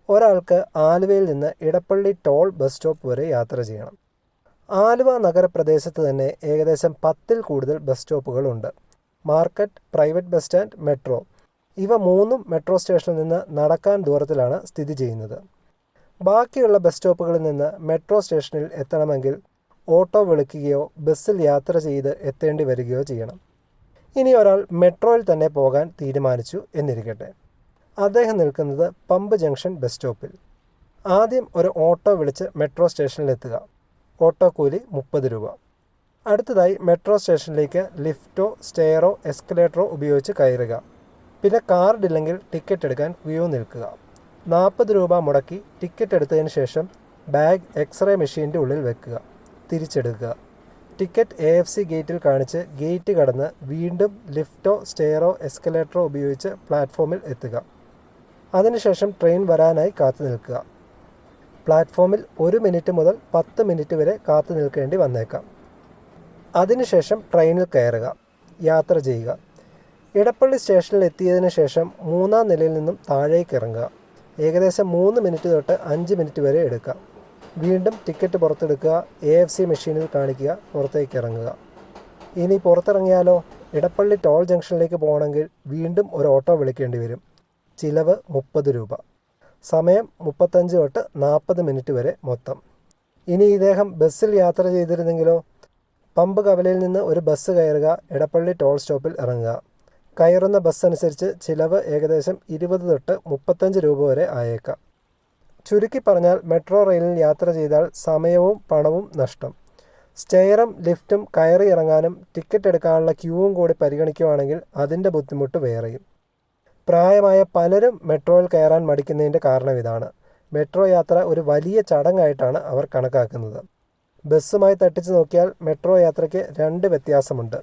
ഒരാൾക്ക് ആലുവയിൽ നിന്ന് ഇടപ്പള്ളി ടോൾ ബസ് സ്റ്റോപ്പ് വരെ യാത്ര ചെയ്യണം. ആലുവ നഗരപ്രദേശത്ത് തന്നെ ഏകദേശം 10-ൽ കൂടുതൽ ബസ് സ്റ്റോപ്പുകളുണ്ട്. Market, private bus stand, metro ഇവ മൂന്നും മെട്രോ സ്റ്റേഷനിൽ നിന്ന് നടക്കാൻ ദൂരത്തിലാണ് സ്ഥിതി ചെയ്യുന്നത്. ബാക്കിയുള്ള ബസ് സ്റ്റോപ്പുകളിൽ നിന്ന് മെട്രോ സ്റ്റേഷനിൽ എത്തണമെങ്കിൽ ഓട്ടോ വിളിക്കുകയോ ബസ്സിൽ യാത്ര ചെയ്ത് എത്തേണ്ടി വരികയോ ചെയ്യണം. ഇനി ഒരാൾ മെട്രോയിൽ തന്നെ പോകാൻ തീരുമാനിച്ചു എന്നിരിക്കട്ടെ. അദ്ദേഹം നിൽക്കുന്നത് പമ്പ് ജംഗ്ഷൻ ബസ് സ്റ്റോപ്പിൽ. ആദ്യം ഒരു ഓട്ടോ വിളിച്ച് മെട്രോ സ്റ്റേഷനിലെത്തുക. ഓട്ടോ കൂലി 30 രൂപ. അടുത്തതായി മെട്രോ സ്റ്റേഷനിലേക്ക് ലിഫ്റ്റോ സ്റ്റെയറോ എസ്കലേറ്ററോ ഉപയോഗിച്ച് കയറുക. പിന്നെ കാർഡില്ലെങ്കിൽ ടിക്കറ്റ് എടുക്കാൻ ക്യൂ നിൽക്കുക. 40 രൂപ മുടക്കി ടിക്കറ്റ് എടുത്തതിന് ശേഷം ബാഗ് എക്സ്റേ മെഷീൻ്റെ ഉള്ളിൽ വെക്കുക. തിരിച്ചെടുക്കുക. ടിക്കറ്റ് AFC ഗേറ്റിൽ കാണിച്ച് ഗേറ്റ് കടന്ന് വീണ്ടും ലിഫ്റ്റോ സ്റ്റെയറോ എസ്കലേറ്ററോ ഉപയോഗിച്ച് പ്ലാറ്റ്ഫോമിൽ എത്തുക. അതിനുശേഷം ട്രെയിൻ വരാനായി കാത്തു നിൽക്കുക. പ്ലാറ്റ്ഫോമിൽ 1 മിനിറ്റ് മുതൽ 10 മിനിറ്റ് വരെ കാത്തു നിൽക്കേണ്ടി വന്നേക്കാം. അതിനുശേഷം ട്രെയിനിൽ കയറുക. യാത്ര ചെയ്യുക. ഇടപ്പള്ളി സ്റ്റേഷനിൽ എത്തിയതിനു ശേഷം 3-ാം നിലയിൽ നിന്നും താഴേക്ക് ഇറങ്ങുക. ഏകദേശം 3 മിനിറ്റ് തൊട്ട് 5 മിനിറ്റ് വരെ എടുക്കാം. വീണ്ടും ടിക്കറ്റ് പുറത്തെടുക്കുക. AFC മെഷീനിൽ കാണിക്കുക. പുറത്തേക്ക് ഇറങ്ങുക. ഇനി പുറത്തിറങ്ങിയാലോ? ഇടപ്പള്ളി ടോൾ ജംഗ്ഷനിലേക്ക് പോകണമെങ്കിൽ വീണ്ടും ഒരു ഓട്ടോ വിളിക്കേണ്ടി വരും. ചിലവ് 30 രൂപ. സമയം 35 തൊട്ട് 40 മിനിറ്റ് വരെ മൊത്തം. ഇനി ഇദ്ദേഹം ബസ്സിൽ യാത്ര ചെയ്തിരുന്നെങ്കിലോ? പമ്പ് കവലയിൽ നിന്ന് ഒരു ബസ് കയറുക. ഇടപ്പള്ളി ടോൾ സ്റ്റോപ്പിൽ ഇറങ്ങുക. കയറുന്ന ബസ് അനുസരിച്ച് ചിലവ് ഏകദേശം 20 തൊട്ട് 35 രൂപ വരെ ആയേക്കാം. ചുരുക്കി പറഞ്ഞാൽ മെട്രോ റെയിലിൽ യാത്ര ചെയ്താൽ സമയവും പണവും നഷ്ടം. സ്റ്റെയറും ലിഫ്റ്റും കയറി ഇറങ്ങാനും ടിക്കറ്റ് എടുക്കാനുള്ള ക്യൂവും കൂടി പരിഗണിക്കുകയാണെങ്കിൽ അതിൻ്റെ ബുദ്ധിമുട്ട് വേറെയും. പ്രായമായ പലരും മെട്രോയിൽ കയറാൻ മടിക്കുന്നതിൻ്റെ കാരണം ഇതാണ്. മെട്രോ യാത്ര ഒരു വലിയ ചടങ്ങായിട്ടാണ് അവർ കണക്കാക്കുന്നത്. ബസ്സുമായി തട്ടിച്ചു നോക്കിയാൽ മെട്രോ യാത്രയ്ക്ക് 2 വ്യത്യാസമുണ്ട്.